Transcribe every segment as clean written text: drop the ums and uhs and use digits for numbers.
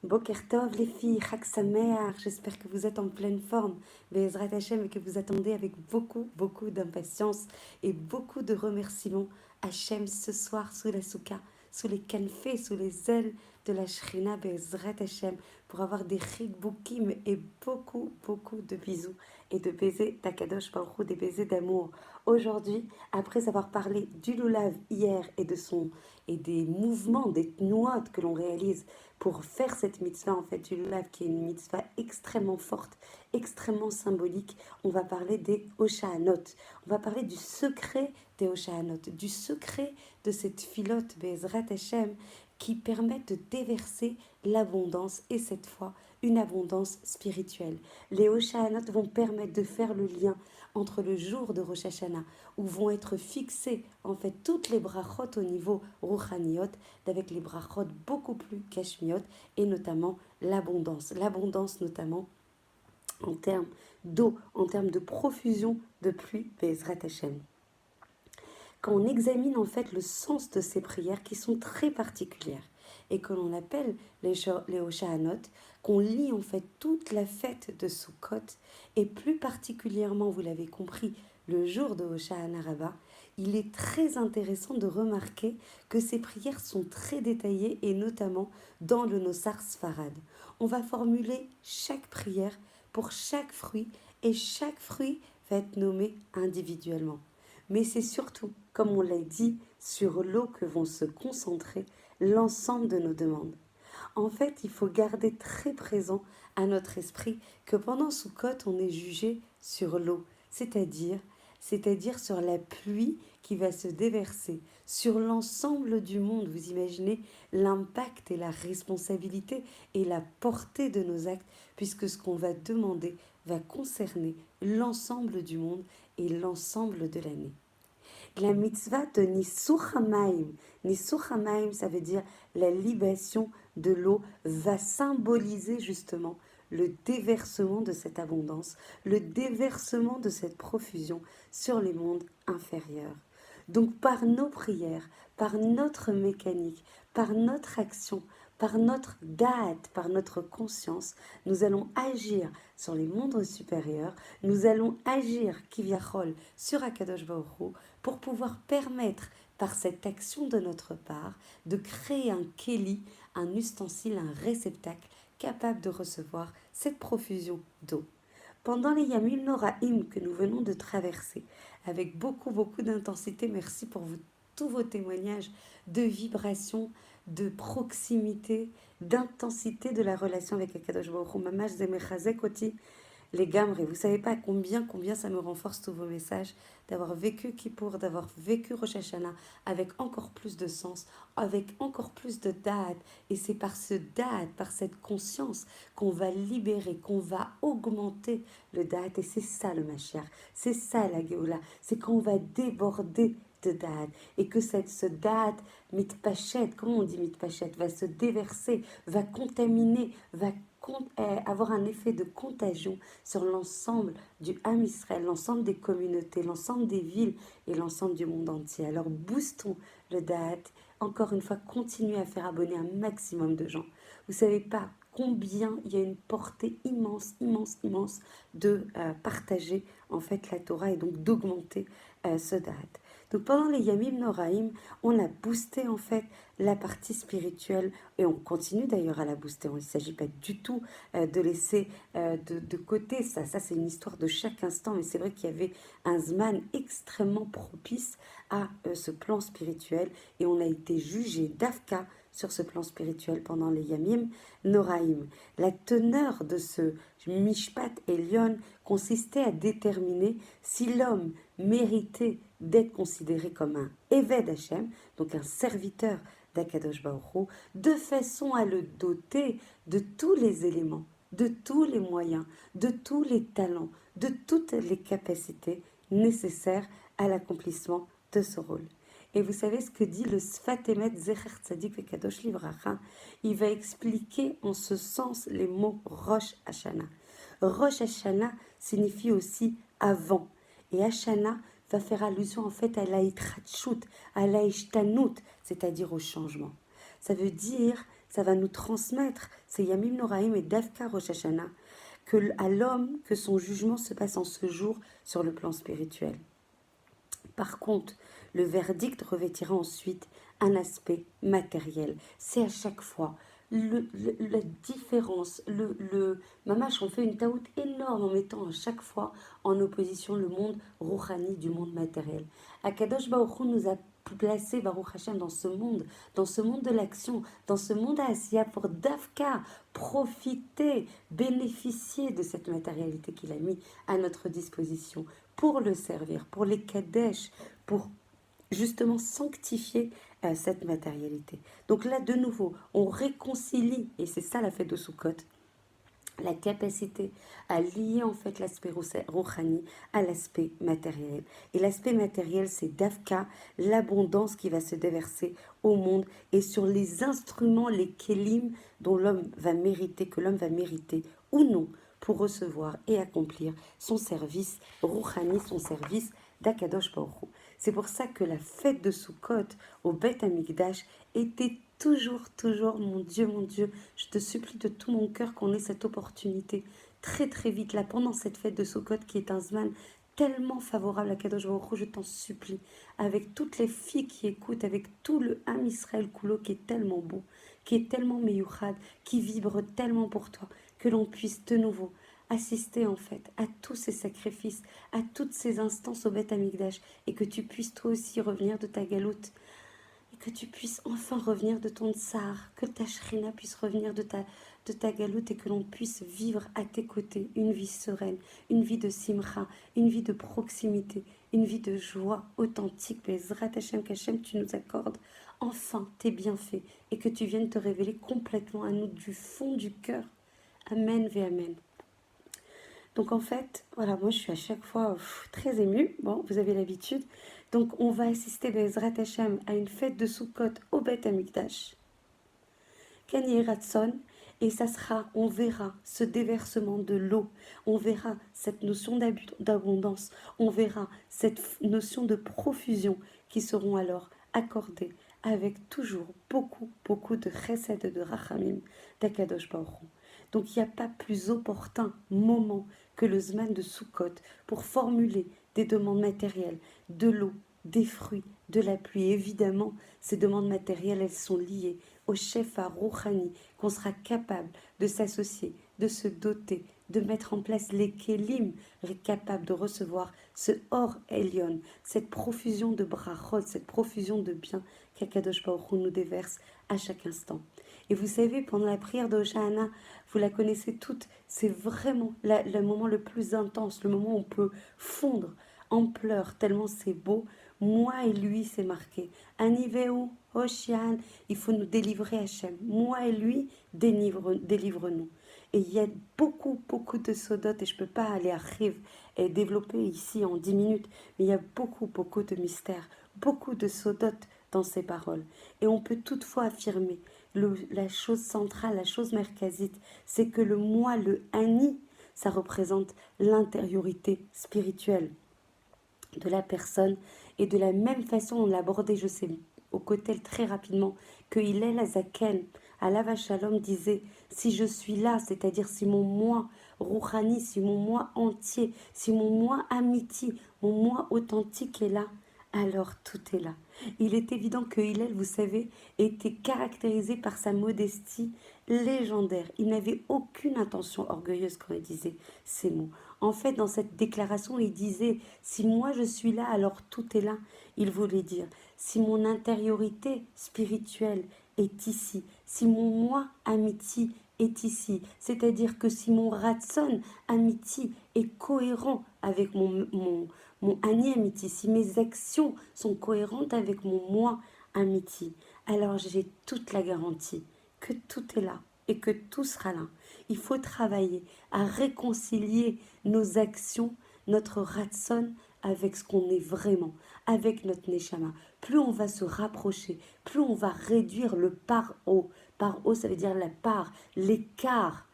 Boker Tov les filles, Chag Sameach, j'espère que vous êtes en pleine forme, Be'ezrat Hashem, et que vous attendez avec beaucoup d'impatience et beaucoup de remerciements Hashem ce soir sous la souka, sous les canfés, sous les ailes de la Shrina Be'ezrat Hashem, pour avoir des chikbukim et beaucoup de bisous et de baisers d'Akadosh Baruch Hu, des baisers d'amour. Aujourd'hui, après avoir parlé du lulav hier et des mouvements, des notes que l'on réalise pour faire cette mitzvah, en fait, du lulav, qui est une mitzvah extrêmement forte, extrêmement symbolique, on va parler des Oshahanot. On va parler du secret des Oshahanot, du secret de cette filote Be'ezrat Hashem qui permet de déverser l'abondance, et cette fois, une abondance spirituelle. Les Oshahanot vont permettre de faire le lien entre le jour de Rosh Hashanah, où vont être fixées en fait toutes les brachot au niveau rouchaniot, avec les brachot beaucoup plus kashmiot, et notamment l'abondance. L'abondance notamment en termes d'eau, en termes de profusion de pluie, Be'ezrat Hashem. Quand on examine en fait le sens de ces prières qui sont très particulières et que l'on appelle les Oshahanot, qu'on lit en fait toute la fête de Sukkot, et plus particulièrement, vous l'avez compris, le jour de Hoshana Rabbah, il est très intéressant de remarquer que ces prières sont très détaillées, et notamment dans le Nosar Sfarad. On va formuler chaque prière pour chaque fruit, et chaque fruit va être nommé individuellement. Mais c'est surtout, comme on l'a dit, sur l'eau que vont se concentrer l'ensemble de nos demandes. En fait, il faut garder très présent à notre esprit que pendant Sukkot, on est jugé sur l'eau, c'est-à-dire sur la pluie qui va se déverser sur l'ensemble du monde. Vous imaginez l'impact et la responsabilité et la portée de nos actes, puisque ce qu'on va demander va concerner l'ensemble du monde et l'ensemble de l'année. La mitzvah de Nisuch HaMaim, Nisuch HaMaim, ça veut dire la libation de l'eau, va symboliser justement le déversement de cette abondance, le déversement de cette profusion sur les mondes inférieurs. Donc par nos prières, par notre mécanique, par notre action, par notre date, par notre conscience, nous allons agir sur les mondes supérieurs, nous allons agir, Kivyachol, sur Akadosh Baruch Hu, pour pouvoir permettre, par cette action de notre part, de créer un kéli, un ustensile, un réceptacle capable de recevoir cette profusion d'eau. Pendant les Yamim Noraim que nous venons de traverser, avec beaucoup d'intensité, merci pour tous vos témoignages de vibration, de proximité, d'intensité de la relation avec Akadosh Baruch Hu. Mamash Zemechazek Oti, les Gamres, vous savez pas combien ça me renforce tous vos messages, d'avoir vécu Kippour, d'avoir vécu Rosh Hashanah avec encore plus de sens, avec encore plus de date. Et c'est par ce date, par cette conscience qu'on va libérer, qu'on va augmenter le date. Et c'est ça le Mashiach, c'est ça la Géoula, c'est qu'on va déborder de date, et que ce date mitpachet, comment on dit mitpachet, va se déverser, va contaminer, va avoir un effet de contagion sur l'ensemble du Ham Israël, l'ensemble des communautés, l'ensemble des villes et l'ensemble du monde entier. Alors boostons le date, encore une fois, continuez à faire abonner un maximum de gens. Vous ne savez pas combien il y a une portée immense de partager en fait la Torah, et donc d'augmenter ce date. Donc pendant les Yamim Noraim, on a boosté en fait la partie spirituelle, et on continue d'ailleurs à la booster. Il ne s'agit pas du tout de laisser de côté ça. Ça, c'est une histoire de chaque instant, mais c'est vrai qu'il y avait un Zman extrêmement propice à ce plan spirituel, et on a été jugé d'Afka sur ce plan spirituel pendant les Yamim Noraim. La teneur de ce Mishpat Elion consistait à déterminer si l'homme méritait d'être considéré comme un Eved Hashem, donc un serviteur d'Akadosh Baruch Hu, de façon à le doter de tous les éléments, de tous les moyens, de tous les talents, de toutes les capacités nécessaires à l'accomplissement de ce rôle. Et vous savez ce que dit le Sfat Emet Zecher Tzadik Vekadosh Livracha? Il va expliquer en ce sens les mots Rosh Hashanah. Rosh Hashanah signifie aussi avant. Et Hashanah va faire allusion en fait à la Itratshut, à la Ishtanut, c'est-à-dire au changement. Ça veut dire ça va nous transmettre, c'est Yamim Noraim et Davka Rosh Hashanah, à l'homme que son jugement se passe en ce jour sur le plan spirituel. Par contre, le verdict revêtira ensuite un aspect matériel. C'est à chaque fois la différence, mamash, on fait une taout énorme en mettant à chaque fois en opposition le monde rouhani du monde matériel. Akadosh Baruch Hu nous a placé Baruch Hashem dans ce monde de l'action, dans ce monde à Asiya pour Davka, profiter, bénéficier de cette matérialité qu'il a mis à notre disposition pour le servir, pour les Kadesh, pour justement sanctifier cette matérialité. Donc là, de nouveau, on réconcilie, et c'est ça la fête de Sukkot, la capacité à lier en fait l'aspect rouhani à l'aspect matériel. Et l'aspect matériel, c'est Davka, l'abondance qui va se déverser au monde et sur les instruments, les kelim dont l'homme va mériter, que l'homme va mériter ou non pour recevoir et accomplir son service rouhani, son service d'Akadosh Baruch Hu. C'est pour ça que la fête de Sukkot au Beth Amikdash était toujours, mon Dieu, je te supplie de tout mon cœur qu'on ait cette opportunité très très vite là pendant cette fête de Sukkot qui est un zman tellement favorable à Kadosh Baruch Hu, je t'en supplie, avec toutes les filles qui écoutent, avec tout le Ham Israël Koulo qui est tellement beau, qui est tellement meyouchad, qui vibre tellement pour toi, que l'on puisse de nouveau assister en fait à tous ces sacrifices, à toutes ces instances au Beth Amikdash, et que tu puisses toi aussi revenir de ta galoute, et que tu puisses enfin revenir de ton tsar, que ta shrina puisse revenir de ta galoute, et que l'on puisse vivre à tes côtés une vie sereine, une vie de simcha, une vie de proximité, une vie de joie authentique. Bezrat Hashem, qu'Hashem tu nous accordes enfin tes bienfaits, et que tu viennes te révéler complètement à nous du fond du cœur. Amen ve amen. Donc en fait, voilà, moi je suis à chaque fois très émue. Bon, vous avez l'habitude. Donc on va assister Bezrat Hashem à une fête de Sukkot au Beth Amikdash. Kanye Ratson. Et ça sera, on verra ce déversement de l'eau, on verra cette notion d'abondance, on verra cette notion de profusion qui seront alors accordées avec toujours beaucoup de chesed et de rachamim d'Akadosh Baruch Hu. Donc il n'y a pas plus opportun moment que le Zman de Sukkot pour formuler des demandes matérielles, de l'eau, des fruits, de la pluie. Évidemment, ces demandes matérielles, elles sont liées au chef à Rouhani, qu'on sera capable de s'associer, de se doter, de mettre en place les kélim capables de recevoir ce or Elion, cette profusion de brachot, cette profusion de biens qu'Akadosh Baruch Hu nous déverse à chaque instant. Et vous savez, pendant la prière de Hoshana, vous la connaissez toutes, c'est vraiment le moment le plus intense, le moment où on peut fondre en pleurs, tellement c'est beau. Moi et lui, c'est marqué. Aniveu, Hoshian, il faut nous délivrer Hachem. Moi et lui, délivre-nous. Et il y a beaucoup de sodotes, et je ne peux pas aller à Riv et développer ici en 10 minutes, mais il y a beaucoup de mystères, beaucoup de sodotes dans ces paroles. Et on peut toutefois affirmer la chose centrale, la chose merkazite, c'est que le moi, le Ani, ça représente l'intériorité spirituelle de la personne. Et de la même façon, on l'a abordé, je sais, au côté très rapidement, que Hillel Azaken, Alav Shalom, disait, si je suis là, c'est-à-dire si mon moi rouhani, si mon moi entier, si mon moi amiti, mon moi authentique est là, alors tout est là. Il est évident que Hillel, vous savez, était caractérisé par sa modestie légendaire. Il n'avait aucune intention orgueilleuse quand il disait ces mots. En fait, dans cette déclaration, il disait « Si moi je suis là, alors tout est là ». Il voulait dire « Si mon intériorité spirituelle est ici, si mon moi amiti est ici, c'est-à-dire que si mon ratson amiti est cohérent avec mon ani amiti, si mes actions sont cohérentes avec mon moi amiti, alors j'ai toute la garantie que tout est là et que tout sera là. Il faut travailler à réconcilier nos actions, notre ratson avec ce qu'on est vraiment, avec notre neshama. Plus on va se rapprocher, plus on va réduire le par-haut. Par-haut, ça veut dire la part, l'écart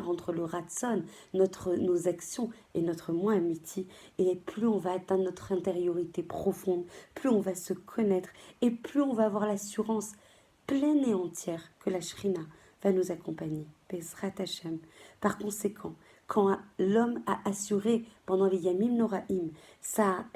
entre le ratson, nos actions et notre moi amiti. Et plus on va atteindre notre intériorité profonde, plus on va se connaître et plus on va avoir l'assurance pleine et entière que la Shrina va nous accompagner. Bezrat Hashem. Par conséquent, quand l'homme a assuré pendant les Yamim Noraim sa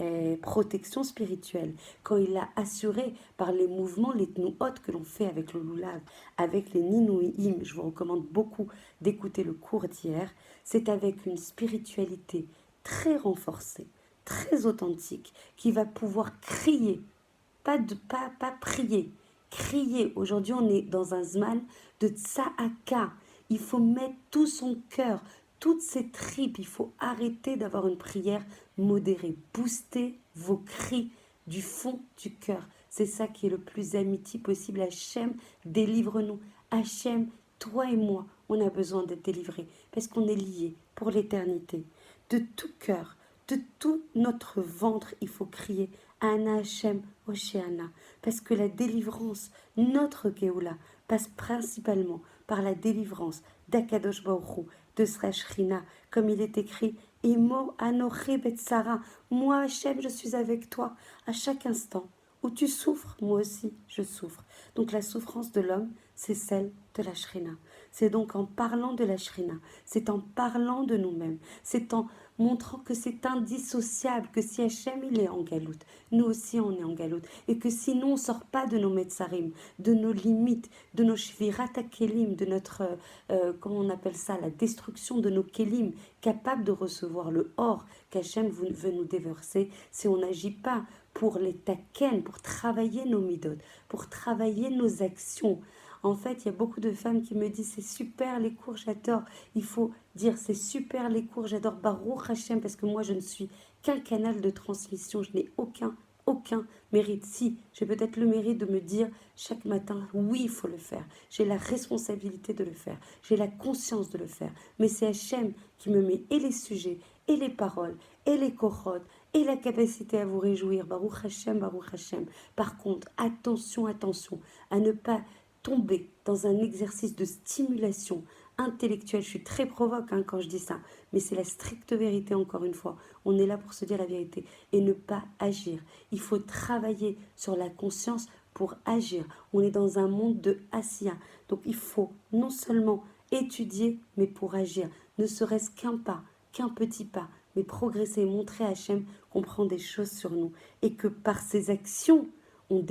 protection spirituelle, quand il l'a assuré par les mouvements, les tnuot que l'on fait avec le lulav, avec les ninouim, je vous recommande beaucoup d'écouter le cours d'hier, c'est avec une spiritualité très renforcée, très authentique, qui va pouvoir crier, pas prier, crier. Aujourd'hui, on est dans un zman de tsa'aka. Il faut mettre tout son cœur, toutes ses tripes. Il faut arrêter d'avoir une prière modérée. Booster vos cris du fond du cœur. C'est ça qui est le plus amitié possible. Hachem, délivre-nous. Hachem, toi et moi, on a besoin d'être délivrés parce qu'on est liés pour l'éternité. De tout cœur, de tout notre ventre, il faut crier Ana Hachem Oshéana, parce que la délivrance, notre Géoula, passe principalement par la délivrance d'Akadosh Baruch Hu, de Sra Shrina, comme il est écrit Imo Anochi Betsara, moi Hachem, je suis avec toi à chaque instant. Où tu souffres, moi aussi, je souffre. Donc la souffrance de l'homme, c'est celle de la Shrina. C'est donc en parlant de la Shrina, c'est en parlant de nous-mêmes, c'est en montrant que c'est indissociable, que si Hachem il est en galoute, nous aussi on est en galoute, et que si nous on ne sort pas de nos metzarim, de nos limites, de nos shvirat kelim, de notre, comment on appelle ça, la destruction de nos kelim, capables de recevoir le or qu'Hachem veut nous déverser, si on n'agit pas pour les taken, pour travailler nos midot, pour travailler nos actions. En fait, il y a beaucoup de femmes qui me disent c'est super les cours, j'adore. Il faut dire c'est super les cours, j'adore Baruch Hashem parce que moi je ne suis qu'un canal de transmission, je n'ai aucun mérite. Si, j'ai peut-être le mérite de me dire chaque matin, oui, il faut le faire. J'ai la responsabilité de le faire. J'ai la conscience de le faire. Mais c'est Hachem qui me met et les sujets, et les paroles, et les korotes, et la capacité à vous réjouir. Baruch Hashem, Baruch Hashem. Par contre, attention, attention à ne pas tomber dans un exercice de stimulation intellectuelle. Je suis très provoque quand je dis ça, mais c'est la stricte vérité encore une fois. On est là pour se dire la vérité et ne pas agir. Il faut travailler sur la conscience pour agir. On est dans un monde de Asiya. Donc il faut non seulement étudier, mais pour agir. Ne serait-ce qu'un pas, qu'un petit pas, mais progresser, montrer à Hachem qu'on prend des choses sur nous et que par ses actions, on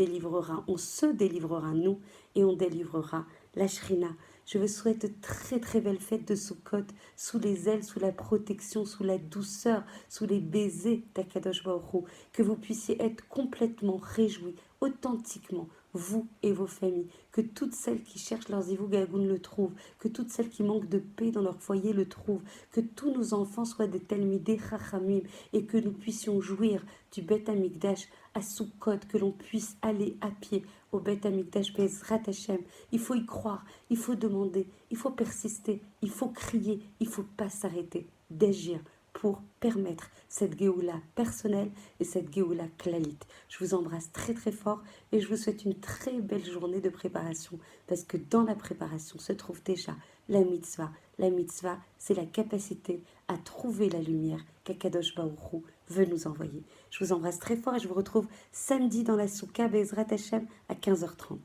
se délivrera nous et on délivrera la Shrina. Je vous souhaite de très très belles fêtes de Sukkot, sous les ailes, sous la protection, sous la douceur, sous les baisers d'Akadosh Baruch Hu, que vous puissiez être complètement réjouis, authentiquement, vous et vos familles, que toutes celles qui cherchent leur zivug agoun le trouvent, que toutes celles qui manquent de paix dans leur foyer le trouvent, que tous nos enfants soient des Talmidei Chachamim et que nous puissions jouir du Beth Amikdash à Sukkot, que l'on puisse aller à pied au Beth Amikdash Bezrat Hashem. Il faut y croire, il faut demander, il faut persister, il faut crier, il ne faut pas s'arrêter d'agir pour permettre cette Géoula personnelle et cette Géoula clalite. Je vous embrasse très très fort et je vous souhaite une très belle journée de préparation parce que dans la préparation se trouve déjà la mitzvah. La mitzvah, c'est la capacité à trouver la lumière qu'Akadosh Baruch Hu veut nous envoyer. Je vous embrasse très fort et je vous retrouve samedi dans la Souka Bezrat Hashem à 15h30.